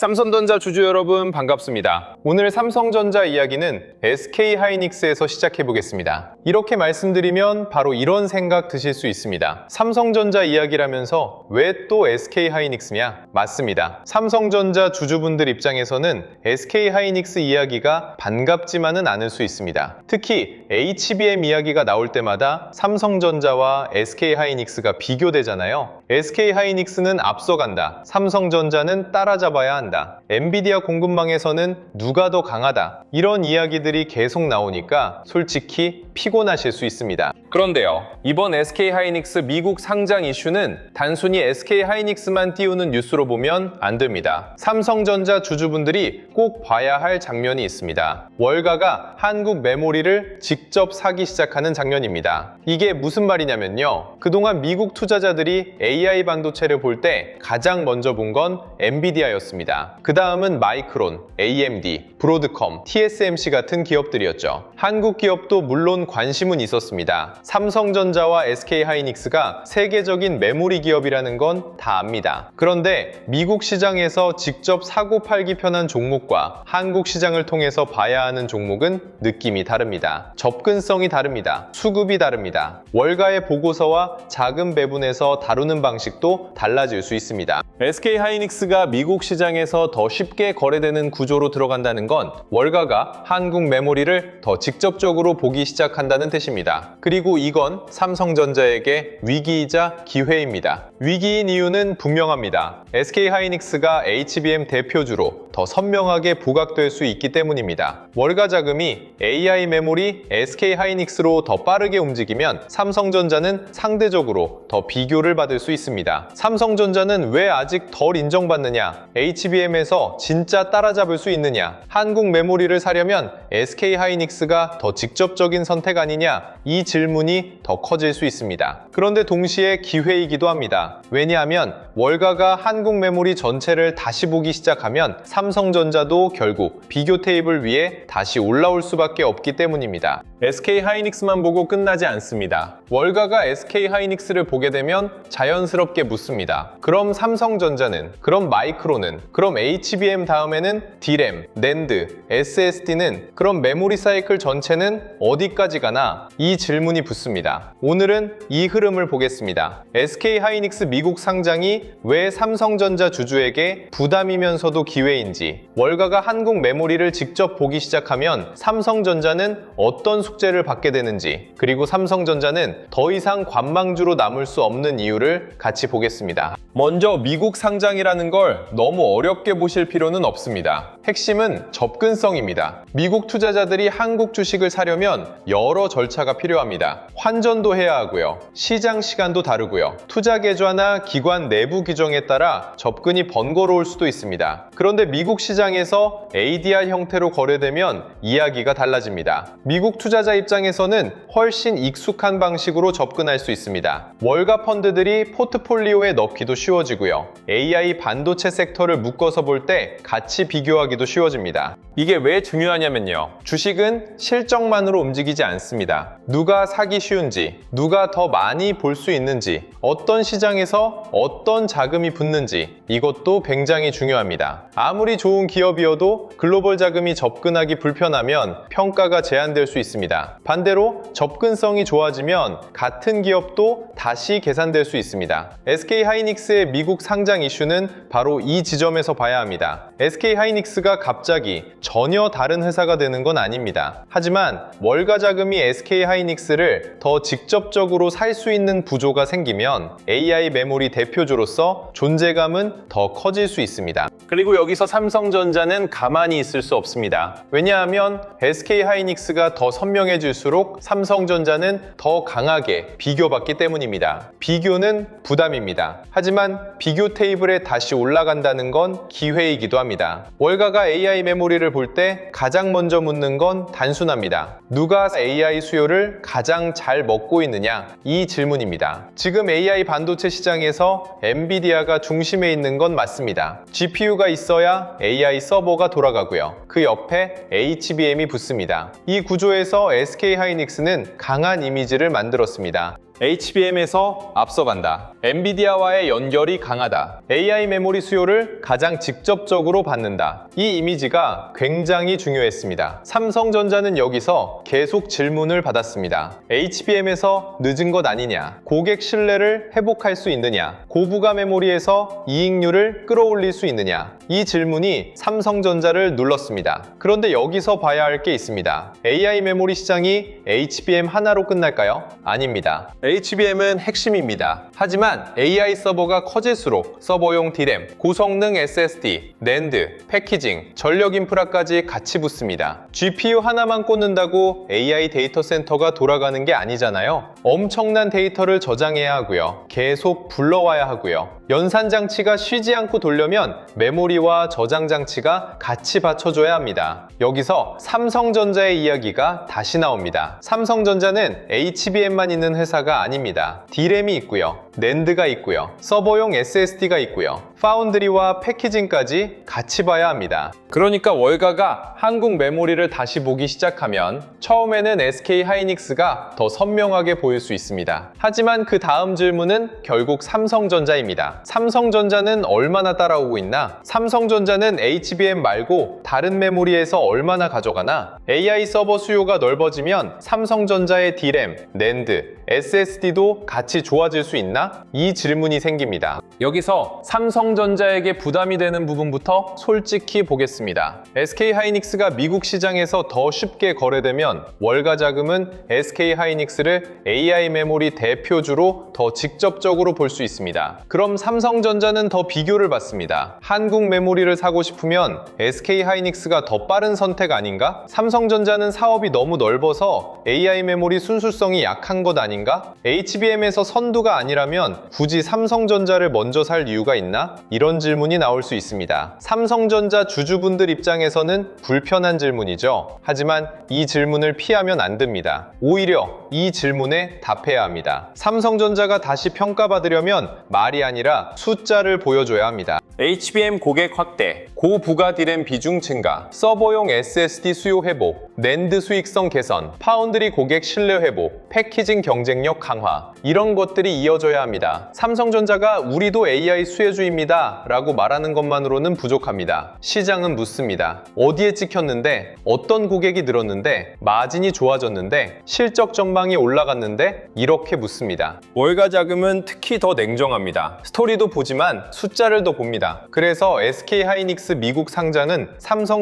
삼성전자 주주 여러분 반갑습니다. 오늘 삼성전자 이야기는 SK하이닉스에서 시작해 보겠습니다. 이렇게 말씀드리면 바로 이런 생각 드실 수 있습니다. 삼성전자 이야기라면서 왜 또 SK하이닉스냐? 맞습니다. 삼성전자 주주분들 입장에서는 SK하이닉스 이야기가 반갑지만은 않을 수 있습니다. 특히 HBM 이야기가 나올 때마다 삼성전자와 SK하이닉스가 비교되잖아요. SK하이닉스는 앞서간다. 삼성전자는 따라잡아야 한다. 엔비디아 공급망에서는 누가 더 강하다. 이런 이야기들이 계속 나오니까 솔직히 피곤하실 수 있습니다. 그런데요, 이번 SK하이닉스 미국 상장 이슈는 단순히 SK하이닉스만 띄우는 뉴스로 보면 안 됩니다. 삼성전자 주주분들이 꼭 봐야 할 장면이 있습니다. 월가가 한국 메모리를 직접 사기 시작하는 장면입니다. 이게 무슨 말이냐면요, 그동안 미국 투자자들이 AI 반도체를 볼 때 가장 먼저 본 건 엔비디아였습니다. 그 다음은 마이크론, AMD, 브로드컴, TSMC 같은 기업들이었죠. 한국 기업도 물론 관심은 있었습니다. 삼성전자와 SK하이닉스가 세계적인 메모리 기업이라는 건 다 압니다. 그런데 미국 시장에서 직접 사고 팔기 편한 종목과 한국 시장을 통해서 봐야 하는 종목은 느낌이 다릅니다. 접근성이 다릅니다. 수급이 다릅니다. 월가의 보고서와 자금 배분에서 다루는 방식도 달라질 수 있습니다. SK하이닉스가 미국 시장에서 더 쉽게 거래되는 구조로 들어간다는 건 월가가 한국 메모리를 더 직접적으로 보기 시작한다는 뜻입니다. 그리고 이건 삼성전자에게 위기이자 기회입니다. 위기인 이유는 분명합니다. SK하이닉스가 HBM 대표주로 더 선명하게 부각될 수 있기 때문입니다. 월가 자금이 AI 메모리 SK하이닉스로 더 빠르게 움직이면 삼성전자는 상대적으로 더 비교를 받을 수 있습니다. 삼성전자는 왜 아직 덜 인정받느냐? HBM에서 진짜 따라잡을 수 있느냐? 한국 메모리를 사려면 SK하이닉스가 더 직접적인 선택 아니냐? 이 질문이 더 커질 수 있습니다. 그런데 동시에 기회이기도 합니다. 왜냐하면 월가가 한국 메모리 전체를 다시 보기 시작하면 삼성전자도 결국 비교 테이블 위에 다시 올라올 수밖에 없기 때문입니다. SK하이닉스만 보고 끝나지 않습니다. 월가가 SK하이닉스를 보게 되면 자연스럽게 묻습니다. 그럼 삼성전자는? 그럼 마이크론은? 그럼 HBM 다음에는 D램, 낸드, SSD는? 그럼 메모리 사이클 전체는 어디까지 가나? 이 질문이 붙습니다. 오늘은 이 흐름을 보겠습니다. SK하이닉스 미국 상장이 왜 삼성전자 주주에게 부담이면서도 기회인지, 월가가 한국 메모리를 직접 보기 시작하면 삼성전자는 어떤 숙제를 받게 되는지, 그리고 삼성전자는 더 이상 관망주로 남을 수 없는 이유를 같이 보겠습니다. 먼저 미국 상장이라는 걸 너무 어렵게 보실 필요는 없습니다. 핵심은 접근성입니다. 미국 투자자들이 한국 주식을 사려면 여러 절차가 필요합니다. 환전도 해야 하고요. 시장 시간도 다르고요. 투자 계좌나 기관 내부 규정에 따라 접근이 번거로울 수도 있습니다. 그런데 미국 시장에서 ADR 형태로 거래되면 이야기가 달라집니다. 미국 투자자 입장에서는 훨씬 익숙한 방식으로 접근할 수 있습니다. 월가 펀드들이 포트폴리오에 넣기도 쉬워지고요. AI 반도체 섹터를 묶어서 볼 때 같이 비교하기도 쉬워집니다. 이게 왜 중요하냐면요, 주식은 실적만으로 움직이지 않습니다. 누가 사기 쉬운지, 누가 더 많이 볼 수 있는지, 어떤 시장에서 어떤 자금이 붙는지, 이것도 굉장히 중요합니다. 아무리 좋은 기업이어도 글로벌 자금이 접근하기 불편하면 평가가 제한될 수 있습니다. 반대로 접근성이 좋아지면 같은 기업도 다시 계산될 수 있습니다. SK하이닉스의 미국 상장 이슈는 바로 이 지점에서 봐야 합니다. SK하이닉스가 갑자기 전혀 다른 회사가 되는 건 아닙니다. 하지만 월가 자금이 SK하이닉스를 더 직접적으로 살 수 있는 구조가 생기면 AI 메모리 대표주로서 존재감은 더 커질 수 있습니다. 그리고 여기서 삼성전자는 가만히 있을 수 없습니다. 왜냐하면 SK하이닉스가 더 선명해질수록 삼성전자는 더 강하게 비교받기 때문입니다. 비교는 부담입니다. 하지만 비교 테이블에 다시 올라간다는 건 기회이기도 합니다. 월가가 AI 메모리를 볼 때 가장 먼저 묻는 건 단순합니다. 누가 AI 수요를 가장 잘 먹고 있느냐? 이 질문입니다. 지금 AI 반도체 시장에서 엔비디아가 중심에 있는 건 맞습니다. GPU가 있어야 AI 서버가 돌아가고요. 그 옆에 HBM이 붙습니다. 이 구조에서 SK하이닉스는 강한 이미지를 만들었습니다. HBM에서 앞서간다. 엔비디아와의 연결이 강하다. AI 메모리 수요를 가장 직접적으로 받는다. 이 이미지가 굉장히 중요했습니다. 삼성전자는 여기서 계속 질문을 받았습니다. HBM에서 늦은 것 아니냐? 고객 신뢰를 회복할 수 있느냐? 고부가 메모리에서 이익률을 끌어올릴 수 있느냐? 이 질문이 삼성전자를 눌렀습니다. 그런데 여기서 봐야 할 게 있습니다. AI 메모리 시장이 HBM 하나로 끝날까요? 아닙니다. HBM은 핵심입니다. 하지만 AI 서버가 커질수록 서버용 DRAM, 고성능 SSD, NAND, 패키징, 전력 인프라까지 같이 붙습니다. GPU 하나만 꽂는다고 AI 데이터 센터가 돌아가는 게 아니잖아요. 엄청난 데이터를 저장해야 하고요. 계속 불러와야 하고요. 연산 장치가 쉬지 않고 돌려면 메모리와 저장 장치가 같이 받쳐줘야 합니다. 여기서 삼성전자의 이야기가 다시 나옵니다. 삼성전자는 HBM만 있는 회사가 아닙니다. DRAM이 있고요. NAND가 있고요. 서버용 SSD가 있고요. 파운드리와 패키징까지 같이 봐야 합니다. 그러니까 월가가 한국 메모리를 다시 보기 시작하면 처음에는 SK 하이닉스가 더 선명하게 보일 수 있습니다. 하지만 그 다음 질문은 결국 삼성전자입니다. 삼성전자는 얼마나 따라오고 있나? 삼성전자는 HBM 말고 다른 메모리에서 얼마나 가져가나? AI 서버 수요가 넓어지면 삼성전자의 DRAM, NAND, SSD도 같이 좋아질 수 있나? 이 질문이 생깁니다. 여기서 삼성전자에게 부담이 되는 부분부터 솔직히 보겠습니다. SK 하이닉스가 미국 시장에서 더 쉽게 거래되면 월가 자금은 SK 하이닉스를 AI 메모리 대표주로 더 직접적으로 볼 수 있습니다. 그럼 삼성전자는 더 비교를 받습니다. 한국 메모리를 사고 싶으면 SK 하이닉스가 더 빠른 선택 아닌가? 삼성전자는 사업이 너무 넓어서 AI 메모리 순수성이 약한 것 아닌가? HBM에서 선두가 아니라면 굳이 삼성전자를 먼저 살 이유가 있나? 이런 질문이 나올 수 있습니다. 삼성전자 주주분들 입장에서는 불편한 질문이죠. 하지만 이 질문을 피하면 안 됩니다. 오히려 이 질문에 답해야 합니다. 삼성전자가 다시 평가받으려면 말이 아니라 숫자를 보여줘야 합니다. HBM 고객 확대, 고부가 DRAM 비중 증가, 서버용 SSD 수요 회복, NAND 수익성 개선, 파운드리 고객 신뢰 회복, 패키징 경쟁력 강화, 이런 것들이 이어져야 합니다. 삼성전자가 우리도 AI 수혜주입니다 라고 말하는 것만으로는 부족합니다. 시장은 묻습니다. 어디에 찍혔는데, 어떤 고객이 늘었는데, 마진이 좋아졌는데, 실적 전망이 올라갔는데, 이렇게 묻습니다. 월가 자금은 특히 더 냉정합니다. 스토리도 보지만 숫자를 더 봅니다. 그래서 SK 하이닉스 미국 상장은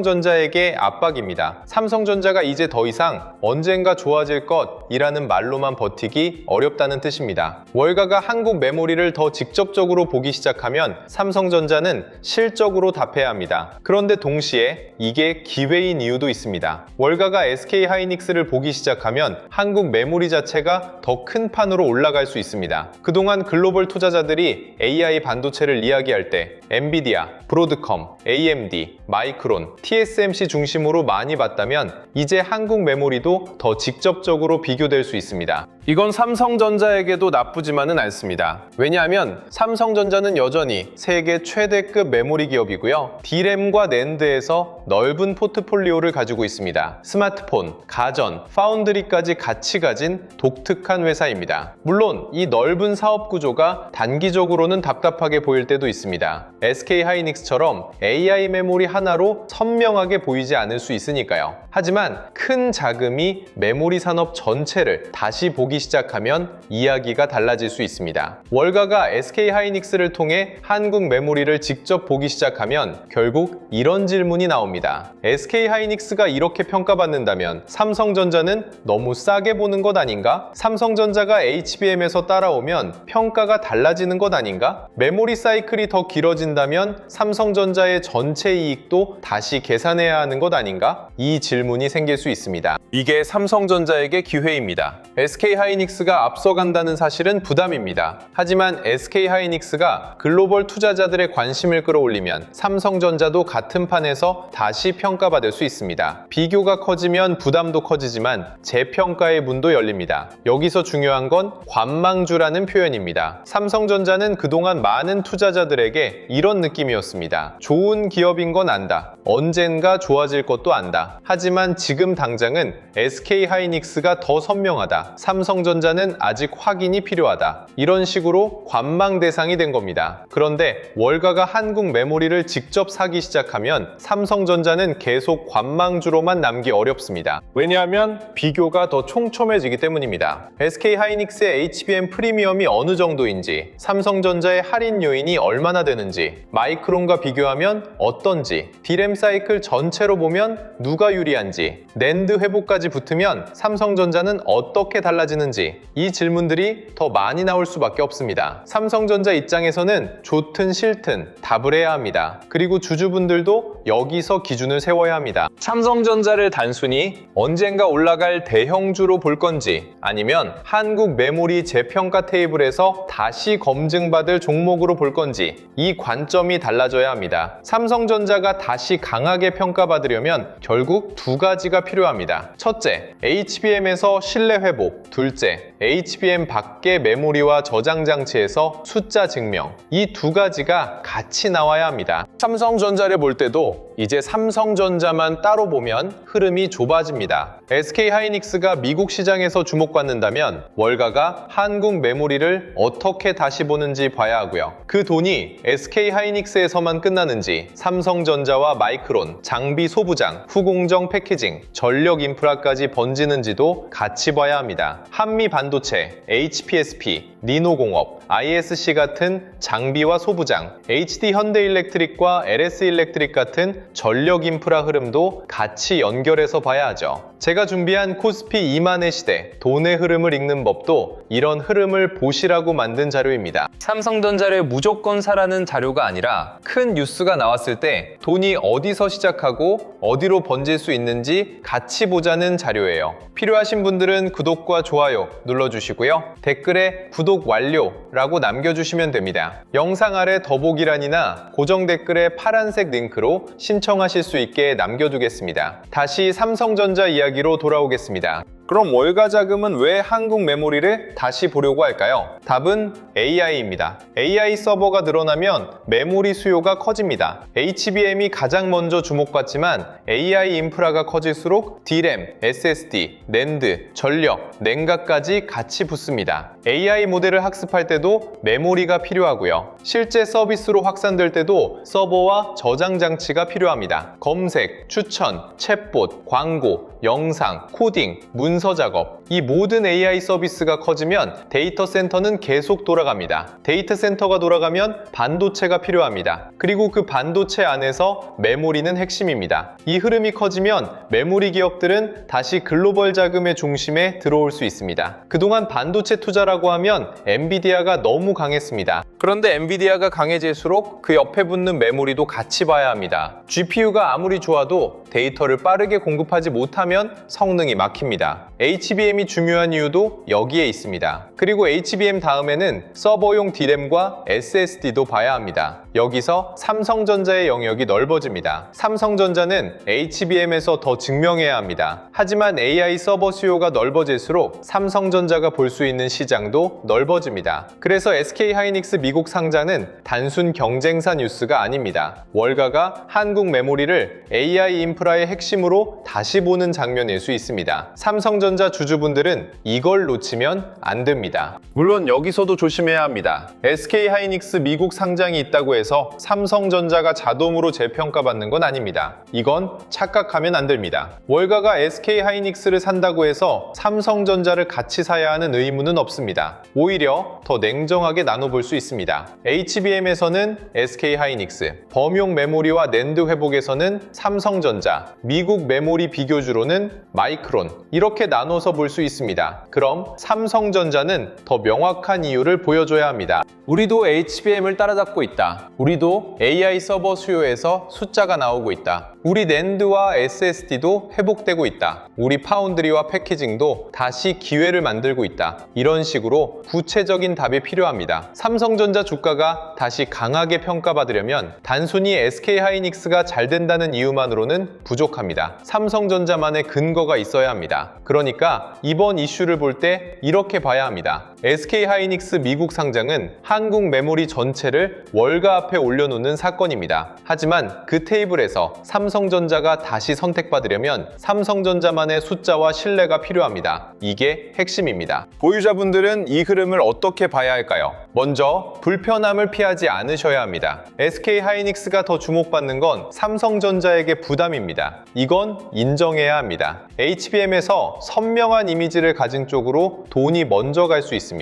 삼성전자에게 압박입니다. 삼성전자가 이제 더 이상 언젠가 좋아질 것이라는 말로만 버티기 어렵다는 뜻입니다. 월가가 한국 메모리를 더 직접적으로 보기 시작하면 삼성전자는 실적으로 답해야 합니다. 그런데 동시에 이게 기회인 이유도 있습니다. 월가가 SK 하이닉스를 보기 시작하면 한국 메모리 자체가 더 큰 판으로 올라갈 수 있습니다. 그동안 글로벌 투자자들이 AI 반도체를 이야기할 때 엔비디아, 브로드컴, AMD, 마이크론, TSMC 중심으로 많이 봤다면 이제 한국 메모리도 더 직접적으로 비교될 수 있습니다. 이건 삼성전자에게도 나쁘지만은 않습니다. 왜냐하면 삼성전자는 여전히 세계 최대급 메모리 기업이고요. DRAM과 NAND에서 넓은 포트폴리오를 가지고 있습니다. 스마트폰, 가전, 파운드리까지 같이 가진 독특한 회사입니다. 물론 이 넓은 사업 구조가 단기적으로는 답답하게 보일 때도 있습니다. SK 하이닉스처럼 AI 메모리 하나로 선명하게 보이지 않을 수 있으니까요. 하지만 큰 자금이 메모리 산업 전체를 다시 보기 시작하면 이야기가 달라질 수 있습니다. 월가가 SK 하이닉스를 통해 한국 메모리를 직접 보기 시작하면 결국 이런 질문이 나옵니다. SK 하이닉스가 이렇게 평가받는다면 삼성전자는 너무 싸게 보는 것 아닌가? 삼성전자가 HBM에서 따라오면 평가가 달라지는 것 아닌가? 메모리 사이클이 더 길어진다면 삼성전자의 전체 이익도 다시 계산해야 하는 것 아닌가? 이 질문이 생길 수 있습니다. 이게 삼성전자에게 기회입니다. SK 하이닉스가 앞서간다는 사실은 부담입니다. 하지만 SK 하이닉스가 글로벌 투자자들의 관심을 끌어올리면 삼성전자도 같은 판에서 다시 평가받을 수 있습니다. 비교가 커지면 부담도 커지지만 재평가의 문도 열립니다. 여기서 중요한 건 관망주라는 표현입니다. 삼성전자는 그동안 많은 투자자들에게 이런 느낌이었습니다. 좋은 기업인 건 안다. 언젠가 좋아질 것도 안다. 하지만 지금 당장은 SK하이닉스가 더 선명하다. 삼성전자는 아직 확인이 필요하다. 이런 식으로 관망 대상이 된 겁니다. 그런데 월가가 한국 메모리를 직접 사기 시작하면 삼성전자는 계속 관망주로만 남기 어렵습니다. 왜냐하면 비교가 더 촘촘해지기 때문입니다. SK하이닉스의 HBM 프리미엄이 어느 정도인지, 삼성전자의 할인 요인이 얼마나 되는지, 마이크론과 비교하면 어떤지, 디램 사이클 전체로 보면 누가 유리한지, 낸드 회복까지 붙으면 삼성전자는 어떻게 달라지는지, 이 질문들이 더 많이 나올 수밖에 없습니다. 삼성전자 입장에서는 좋든 싫든 답을 해야 합니다. 그리고 주주분들도 여기서 기준을 세워야 합니다. 삼성전자를 단순히 언젠가 올라갈 대형주로 볼 건지, 아니면 한국 메모리 재평가 테이블에서 다시 검증받을 종목으로 볼 건지, 이 관점이 달라져야 합니다. 삼성전자가 다시 강하게 평가받으려면 결국 두 가지가 필요합니다. 첫째, HBM에서 신뢰 회복. 둘째, HBM 밖의 메모리와 저장 장치에서 숫자 증명. 이 두 가지가 같이 나와야 합니다. 삼성전자를 볼 때도 이제 삼성전자만 따로 보면 흐름이 좁아집니다. SK하이닉스가 미국 시장에서 주목받는다면 월가가 한국 메모리를 어떻게 다시 보는지 봐야 하고요. 그 돈이 SK하이닉스에서만 끝나는지 삼성전자와 마이크론, 장비 소부장, 후공정 패키징, 전력 인프라까지 번지는지도 같이 봐야 합니다. 한미 반도체, HPSP, 니노공업, ISC 같은 장비와 소부장, HD 현대일렉트릭과 LS일렉트릭 같은 전력 인프라 흐름도 같이 연결해서 봐야 하죠. 제가 준비한 코스피 2만의 시대, 돈의 흐름을 읽는 법도 이런 흐름을 보시라고 만든 자료입니다. 삼성전자를 무조건 사라는 자료가 아니라 큰 뉴스가 나왔을 때 돈이 어디서 시작하고 어디로 번질 수 있는지 같이 보자는 자료예요. 필요하신 분들은 구독과 좋아요 눌러주시고요. 댓글에 구독 완료라고 남겨주시면 됩니다. 영상 아래 더보기란이나 고정 댓글에 파란색 링크로 신청하실 수 있게 남겨두겠습니다. 다시 삼성전자 이야기로 돌아오겠습니다. 그럼 월가 자금은 왜 한국 메모리를 다시 보려고 할까요? 답은 AI입니다. AI 서버가 늘어나면 메모리 수요가 커집니다. HBM이 가장 먼저 주목받지만 AI 인프라가 커질수록 D램, SSD, 낸드, 전력, 냉각까지 같이 붙습니다. AI 모델을 학습할 때도 메모리가 필요하고요. 실제 서비스로 확산될 때도 서버와 저장 장치가 필요합니다. 검색, 추천, 챗봇, 광고, 영상, 코딩, 문서 작업, 이 모든 AI 서비스가 커지면 데이터 센터는 계속 돌아갑니다. 데이터 센터가 돌아가면 반도체가 필요합니다. 그리고 그 반도체 안에서 메모리는 핵심입니다. 이 흐름이 커지면 메모리 기업들은 다시 글로벌 자금의 중심에 들어올 수 있습니다. 그동안 반도체 투자라고 하면 엔비디아가 너무 강했습니다. 그런데 엔비디아가 강해질수록 그 옆에 붙는 메모리도 같이 봐야 합니다. GPU가 아무리 좋아도 데이터를 빠르게 공급하지 못하면 성능이 막힙니다. HBM이 중요한 이유도 여기에 있습니다. 그리고 HBM 다음에는 서버용 D램과 SSD도 봐야 합니다. 여기서 삼성전자의 영역이 넓어집니다. 삼성전자는 HBM에서 더 증명해야 합니다. 하지만 AI 서버 수요가 넓어질수록 삼성전자가 볼 수 있는 시장도 넓어집니다. 그래서 SK하이닉스 미국 상장은 단순 경쟁사 뉴스가 아닙니다. 월가가 한국 메모리를 AI 인프라의 핵심으로 다시 보는 장면일 수 있습니다. 삼성전자 주주분들은 이걸 놓치면 안 됩니다. 물론 여기서도 조심해야 합니다. SK하이닉스 미국 상장이 있다고 해서 삼성전자가 자동으로 재평가받는 건 아닙니다. 이건 착각하면 안 됩니다. 월가가 SK하이닉스를 산다고 해서 삼성전자를 같이 사야 하는 의무는 없습니다. 오히려 더 냉정하게 나눠볼 수 있습니다. HBM에서는 SK하이닉스, 범용 메모리와 낸드 회복에서는 삼성전자, 미국 메모리 비교주로는 마이크론, 이렇게 나눠서 볼 수 있습니다. 그럼 삼성전자는 더 명확한 이유를 보여줘야 합니다. 우리도 HBM을 따라잡고 있다. 우리도 AI 서버 수요에서 숫자가 나오고 있다. 우리 낸드와 SSD도 회복되고 있다. 우리 파운드리와 패키징도 다시 기회를 만들고 있다. 이런 식으로 구체적인 답이 필요합니다. 삼성전자 주가가 다시 강하게 평가받으려면 단순히 SK하이닉스가 잘 된다는 이유만으로는 부족합니다. 삼성전자만의 근거가 있어야 합니다. 그러니까 이번 이슈를 볼 때 이렇게 봐야 합니다. SK하이닉스 미국 상장은 한국 메모리 전체를 월가 앞에 올려놓는 사건입니다. 하지만 그 테이블에서 삼성전자가 다시 선택받으려면 삼성전자만의 숫자와 신뢰가 필요합니다. 이게 핵심입니다. 보유자분들은 이 흐름을 어떻게 봐야 할까요? 먼저 불편함을 피하지 않으셔야 합니다. SK하이닉스가 더 주목받는 건 삼성전자에게 부담입니다. 이건 인정해야 합니다. HBM에서 선명한 이미지를 가진 쪽으로 돈이 먼저 갈 수 있습니다.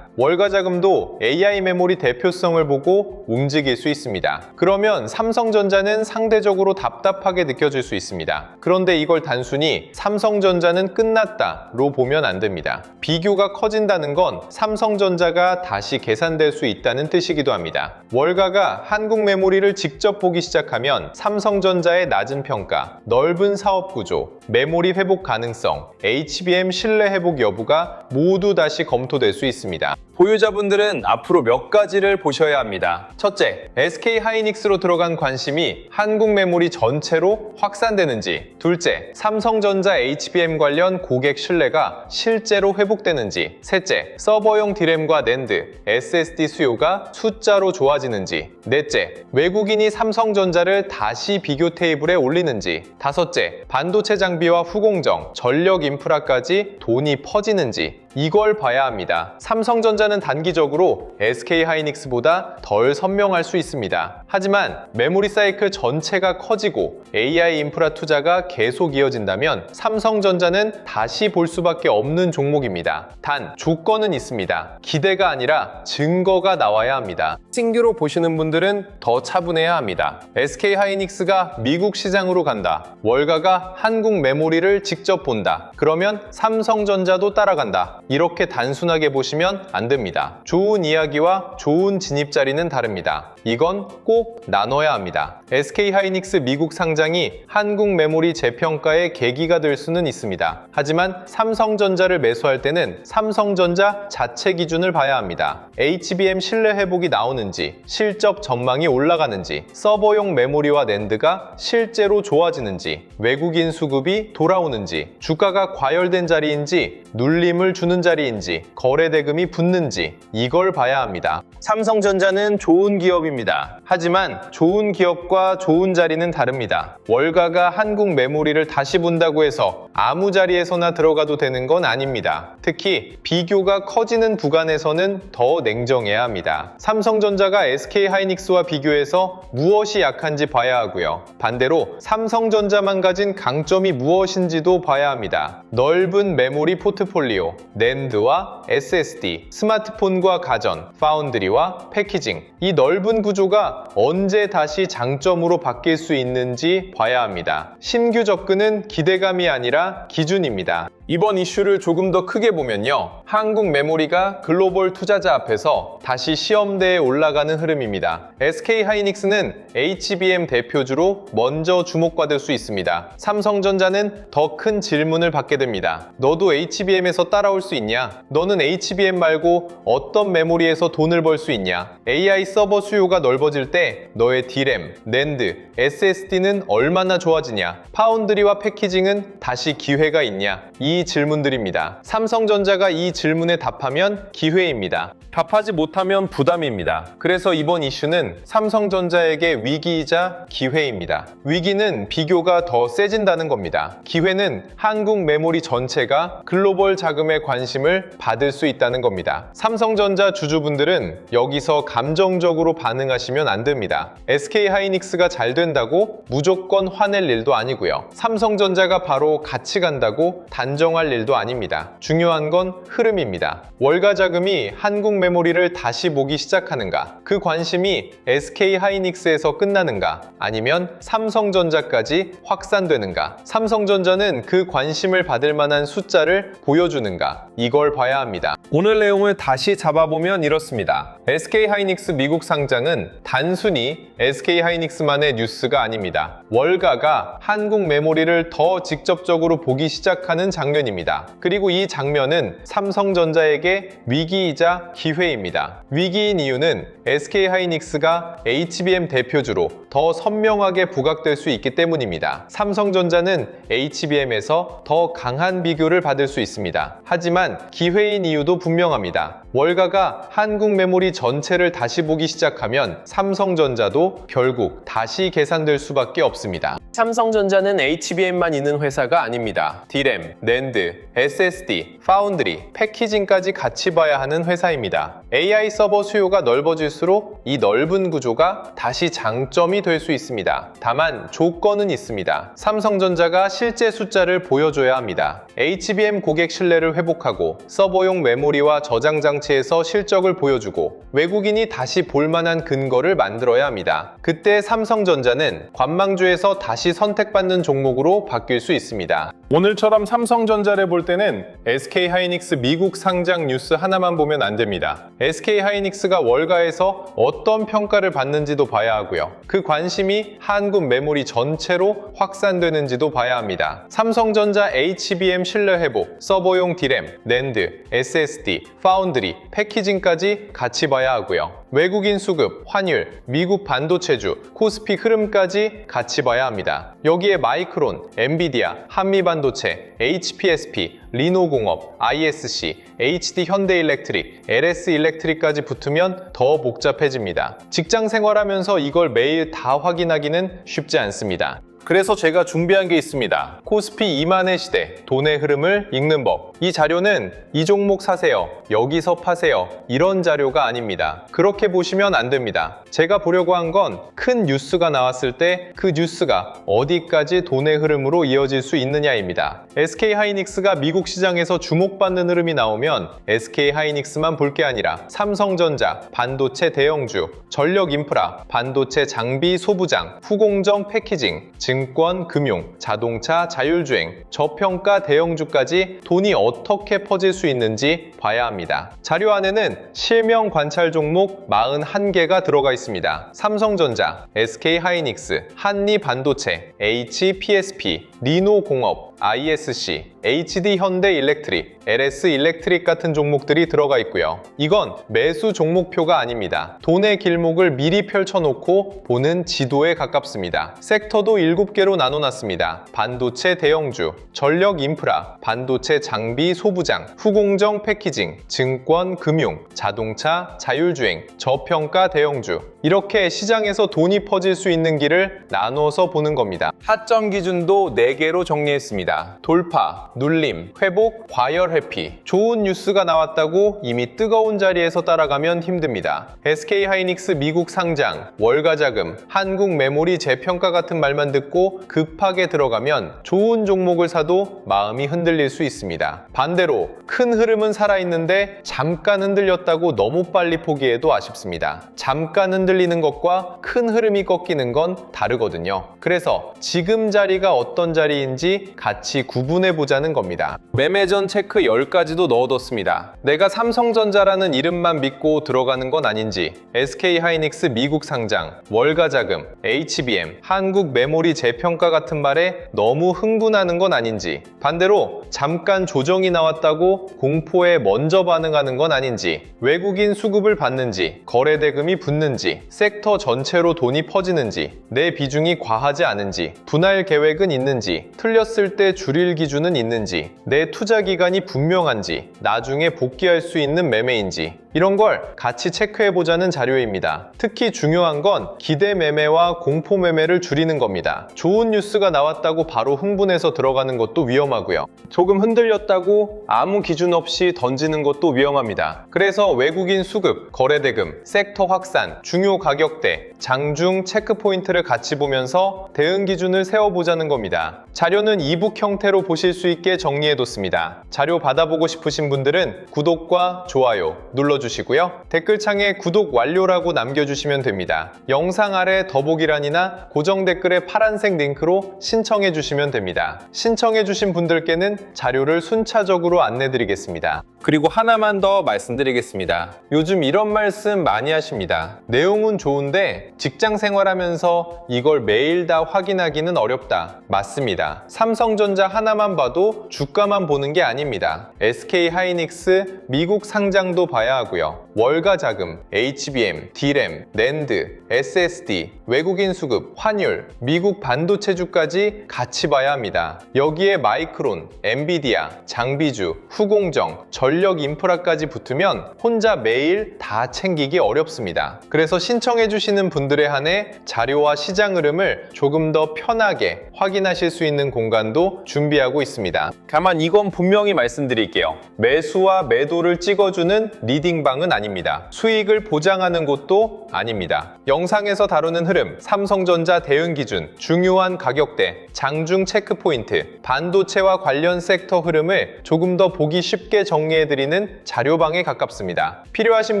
월가 자금도 AI 메모리 대표성을 보고 움직일 수 있습니다. 그러면 삼성전자는 상대적으로 답답하게 느껴질 수 있습니다. 그런데 이걸 단순히 삼성전자는 끝났다로 보면 안 됩니다. 비교가 커진다는 건 삼성전자가 다시 계산될 수 있다는 뜻이기도 합니다. 월가가 한국 메모리를 직접 보기 시작하면 삼성전자의 낮은 평가, 넓은 사업 구조, 메모리 회복 가능성, HBM 신뢰 회복 여부가 모두 다시 검토될 수 있습니다. 보유자분들은 앞으로 몇 가지를 보셔야 합니다. 첫째, SK하이닉스로 들어간 관심이 한국 메모리 전체로 확산되는지. 둘째, 삼성전자 HBM 관련 고객 신뢰가 실제로 회복되는지. 셋째, 서버용 디램과 낸드, SSD 수요가 숫자로 좋아지는지. 넷째, 외국인이 삼성전자를 다시 비교 테이블에 올리는지. 다섯째, 반도체 장비와 후공정, 전력 인프라까지 돈이 퍼지는지. 이걸 봐야 합니다. 삼성전자는 단기적으로 SK하이닉스보다 덜 선명할 수 있습니다. 하지만 메모리 사이클 전체가 커지고 AI 인프라 투자가 계속 이어진다면 삼성전자는 다시 볼 수밖에 없는 종목입니다. 단, 조건은 있습니다. 기대가 아니라 증거가 나와야 합니다. 신규로 보시는 분들은 더 차분해야 합니다. SK하이닉스가 미국 시장으로 간다. 월가가 한국 메모리를 직접 본다. 그러면 삼성전자도 따라간다. 이렇게 단순하게 보시면 안 됩니다. 좋은 이야기와 좋은 진입 자리는 다릅니다. 이건 꼭 나눠야 합니다. SK하이닉스 미국 상장이 한국 메모리 재평가의 계기가 될 수는 있습니다. 하지만 삼성전자를 매수할 때는 삼성전자 자체 기준을 봐야 합니다. HBM 신뢰 회복이 나오는지, 실적 전망이 올라가는지, 서버용 메모리와 낸드가 실제로 좋아지는지, 외국인 수급이 돌아오는지, 주가가 과열된 자리인지, 눌림을 주는 자리인지, 거래 대금이 붙는지 이걸 봐야 합니다. 삼성전자는 좋은 기업입니다. 하지만 좋은 기업과 좋은 자리는 다릅니다. 월가가 한국 메모리를 다시 본다고 해서 아무 자리에서나 들어가도 되는 건 아닙니다. 특히 비교가 커지는 구간에서는 더 냉정해야 합니다. 삼성전자가 SK하이닉스와 비교해서 무엇이 약한지 봐야 하고요. 반대로 삼성전자만 가진 강점이 무엇인지도 봐야 합니다. 넓은 메모리 포트폴리오, 낸드와 SSD, 스마트폰과 가전, 파운드리와 패키징, 이 넓은 구조가 언제 다시 장점으로 바뀔 수 있는지 봐야 합니다. 신규 접근은 기대감이 아니라 기준입니다. 이번 이슈를 조금 더 크게 보면요. 한국 메모리가 글로벌 투자자 앞에서 다시 시험대에 올라가는 흐름입니다. SK하이닉스는 HBM 대표주로 먼저 주목받을 수 있습니다. 삼성전자는 더 큰 질문을 받게 됩니다. 너도 HBM에서 따라올 수 있냐? 너는 HBM 말고 어떤 메모리에서 돈을 벌 수 있냐? AI 서버 수요가 넓어질 때 너의 디램, 낸드, SSD는 얼마나 좋아지냐? 파운드리와 패키징은 다시 기회가 있냐? 이 질문들입니다. 삼성전자가 이 질문에 답하면 기회입니다. 답하지 못하면 부담입니다. 그래서 이번 이슈는 삼성전자에게 위기이자 기회입니다. 위기는 비교가 더 세진다는 겁니다. 기회는 한국 메모리 전체가 글로벌 자금의 관심을 받을 수 있다는 겁니다. 삼성전자 주주분들은 여기서 감정적으로 반응하시면 안 됩니다. SK하이닉스가 잘 된다고 무조건 화낼 일도 아니고요. 삼성전자가 바로 같이 간다고 단정할 일도 아닙니다. 중요한 건 흐름입니다. 월가 자금이 한국 메모리를 다시 보기 시작하는가? 그 관심이 SK하이닉스에서 끝나는가? 아니면 삼성전자까지 확산되는가? 삼성전자는 그 관심을 받을 만한 숫자를 보여주는가? 이걸 봐야 합니다. 오늘 내용을 다시 잡아보면 이렇습니다. SK하이닉스 미국 상장은 단순히 SK하이닉스만의 뉴스가 아닙니다. 월가가 한국 메모리를 더 직접적으로 보기 시작하는 장면 장면입니다. 그리고 이 장면은 삼성전자에게 위기이자 기회입니다. 위기인 이유는 SK하이닉스가 HBM 대표주로 더 선명하게 부각될 수 있기 때문입니다. 삼성전자는 HBM에서 더 강한 비교를 받을 수 있습니다. 하지만 기회인 이유도 분명합니다. 월가가 한국 메모리 전체를 다시 보기 시작하면 삼성전자도 결국 다시 계산될 수밖에 없습니다. 삼성전자는 HBM만 있는 회사가 아닙니다. D램, NAND, SSD, 파운드리, 패키징까지 같이 봐야 하는 회사입니다. AI 서버 수요가 넓어질수록 이 넓은 구조가 다시 장점이 될 수 있습니다. 다만 조건은 있습니다. 삼성전자가 실제 숫자를 보여줘야 합니다. HBM 고객 신뢰를 회복하고 서버용 메모리와 저장 장치에서 실적을 보여주고 외국인이 다시 볼만한 근거를 만들어야 합니다. 그때 삼성전자는 관망주에서 다시 선택받는 종목으로 바뀔 수 있습니다. 오늘처럼 삼성전자를 볼 때는 SK하이닉스 미국 상장 뉴스 하나만 보면 안 됩니다. SK하이닉스가 월가에서 어떤 평가를 받는지도 봐야 하고요. 그 관심이 한국 메모리 전체로 확산되는지도 봐야 합니다. 삼성전자 HBM 신뢰 회복, 서버용 D램, NAND, SSD, 파운드리, 패키징까지 같이 봐야 하고요. 외국인 수급, 환율, 미국 반도체주, 코스피 흐름까지 같이 봐야 합니다. 여기에 마이크론, 엔비디아, 한미반도체, HPSP, 리노공업, ISC, HD 현대일렉트릭, LS일렉트릭까지 붙으면 더 복잡해집니다. 직장 생활하면서 이걸 매일 다 확인하기는 쉽지 않습니다. 그래서 제가 준비한 게 있습니다. 코스피 2만의 시대, 돈의 흐름을 읽는 법. 이 자료는 이 종목 사세요, 여기서 파세요, 이런 자료가 아닙니다. 그렇게 보시면 안 됩니다. 제가 보려고 한 건 큰 뉴스가 나왔을 때 그 뉴스가 어디까지 돈의 흐름으로 이어질 수 있느냐입니다. SK하이닉스가 미국 시장에서 주목받는 흐름이 나오면 SK하이닉스만 볼 게 아니라 삼성전자, 반도체 대형주, 전력 인프라, 반도체 장비 소부장, 후공정 패키징, 증권, 금융, 자동차, 자율주행, 저평가 대형주까지 돈이 어떻게 퍼질 수 있는지 봐야 합니다. 자료 안에는 실명 관찰 종목 41개가 들어가 있습니다. 삼성전자, SK하이닉스, 한리반도체, HPSP, 리노공업, ISC, HD 현대일렉트릭, LS일렉트릭 같은 종목들이 들어가 있고요. 이건 매수 종목표가 아닙니다. 돈의 길목을 미리 펼쳐놓고 보는 지도에 가깝습니다. 섹터도 7개로 나눠놨습니다. 반도체 대형주, 전력 인프라, 반도체 장비 소부장, 후공정 패키징, 증권, 금융, 자동차, 자율주행, 저평가 대형주. 이렇게 시장에서 돈이 퍼질 수 있는 길을 나눠서 보는 겁니다. 하점 기준도 4개로 정리했습니다. 돌파, 눌림, 회복, 과열 회피. 좋은 뉴스가 나왔다고 이미 뜨거운 자리에서 따라가면 힘듭니다. SK하이닉스 미국 상장, 월가 자금, 한국 메모리 재평가 같은 말만 듣고 급하게 들어가면 좋은 종목을 사도 마음이 흔들릴 수 있습니다. 반대로 큰 흐름은 살아있는데 잠깐 흔들렸다고 너무 빨리 포기해도 아쉽습니다. 잠깐 흔들리는 것과 큰 흐름이 꺾이는 건 다르거든요. 그래서 지금 자리가 어떤 자리인지 같이 구분해 보자는 겁니다. 매매 전 체크 10가지도 넣어뒀습니다. 내가 삼성전자라는 이름만 믿고 들어가는 건 아닌지, SK하이닉스 미국 상장, 월가 자금, HBM, 한국 메모리 재평가 같은 말에 너무 흥분하는 건 아닌지, 반대로 잠깐 조정이 나왔다고 공포에 먼저 반응하는 건 아닌지, 외국인 수급을 받는지, 거래 대금이 붙는지, 섹터 전체로 돈이 퍼지는지, 내 비중이 과하지 않은지, 분할 계획은 있는지, 틀렸을 때 줄일 기준은 있는지, 내 투자 기간이 분명한지, 나중에 복귀할 수 있는 매매인지, 이런 걸 같이 체크해보자는 자료입니다. 특히 중요한 건 기대 매매와 공포 매매를 줄이는 겁니다. 좋은 뉴스가 나왔다고 바로 흥분해서 들어가는 것도 위험하고요. 조금 흔들렸다고 아무 기준 없이 던지는 것도 위험합니다. 그래서 외국인 수급, 거래대금, 섹터 확산, 중요 가격대, 장중 체크 포인트를 같이 보면서 대응 기준을 세워보자는 겁니다. 자료는 이북 형태로 보실 수 있게 정리해뒀습니다. 자료 받아보고 싶으신 분들은 구독과 좋아요 눌러주시고요. 댓글창에 구독 완료라고 남겨주시면 됩니다. 영상 아래 더보기란이나 고정 댓글에 파란색 링크로 신청해주시면 됩니다. 신청해주신 분들께는 자료를 순차적으로 안내드리겠습니다. 그리고 하나만 더 말씀드리겠습니다. 요즘 이런 말씀 많이 하십니다. 내용은 좋은데 직장 생활하면서 이걸 매일 다 확인하기는 어렵다. 맞습니다. 삼성전자 하나만 봐도 주가만 보는 게 아닙니다. SK 하이닉스 미국 상장도 봐야 하고요. 월가 자금, HBM, D램, 낸드, SSD, 외국인 수급, 환율, 미국 반도체주까지 같이 봐야 합니다. 여기에 마이크론, 엔비디아, 장비주, 후공정, 전력 인프라까지 붙으면 혼자 매일 다 챙기기 어렵습니다. 그래서 신청해 주시는 분들에 한해 자료와 시장 흐름을 조금 더 편하게 확인하실 수 있는 공간도 준비하고 있습니다. 다만 이건 분명히 말씀드릴게요. 매수와 매도를 찍어주는 리딩방은 아닙니다. 수익을 보장하는 곳도 아닙니다. 영상에서 다루는 흐름, 삼성전자 대응 기준, 중요한 가격대, 장중 체크포인트, 반도체와 관련 섹터 흐름을 조금 더 보기 쉽게 정리해드리는 자료방에 가깝습니다. 필요하신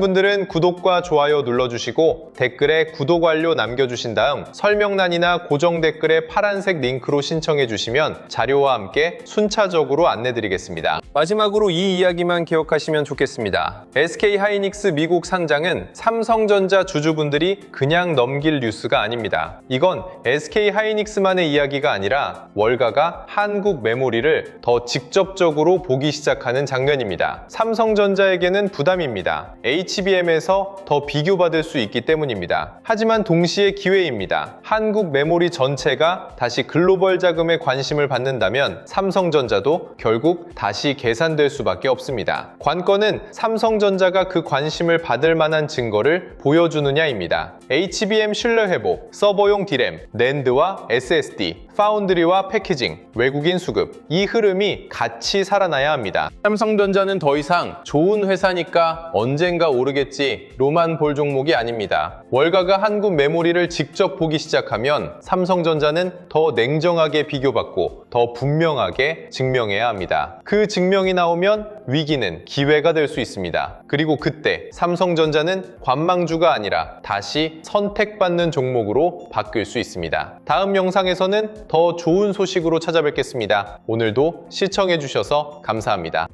분들은 구독과 좋아요 눌러주시고 댓글에 구독 완료 남겨주신 다음 설명란이나 고정 댓글에 파란색 링크로 신청해주시면 자료와 함께 순차적으로 안내드리겠습니다. 마지막으로 이 이야기만 기억하시면 좋겠습니다. SK하이닉스 미국 상장은 삼성전자 주주분들이 그냥 넘길 뉴스가 아닙니다. 이건 SK하이닉스만의 이야기가 아니라 월가가 한국 메모리를 더 직접적으로 보기 시작하는 장면입니다. 삼성전자에게는 부담입니다. HBM에서 더 비교받을 수 있기 때문입니다. 하지만 동시에 기회입니다. 한국 메모리 전체가 다시 글로벌 자금에 관심을 받는다면 삼성전자도 결국 다시 계산될 수밖에 없습니다. 관건은 삼성전자가 그 관심을 받을 만한 증거를 보여주느냐입니다. HBM 신뢰 회복, 서버용 D램, 낸드와 SSD, 파운드리와 패키징, 외국인 수급, 이 흐름이 같이 살아나야 합니다. 삼성전자는 더 이상 좋은 회사니까 언젠가 오르겠지로만 볼 종목이 아닙니다. 월가가 한국 메모리를 직접 보기 시작하면 삼성전자는 더 냉정하게 비교받고 더 분명하게 증명해야 합니다. 그 증명이 나오면 위기는 기회가 될 수 있습니다. 그리고 그때 삼성전자는 관망주가 아니라 다시 선택받는 종목으로 바뀔 수 있습니다. 다음 영상에서는 더 좋은 소식으로 찾아뵙겠습니다. 오늘도 시청해주셔서 감사합니다.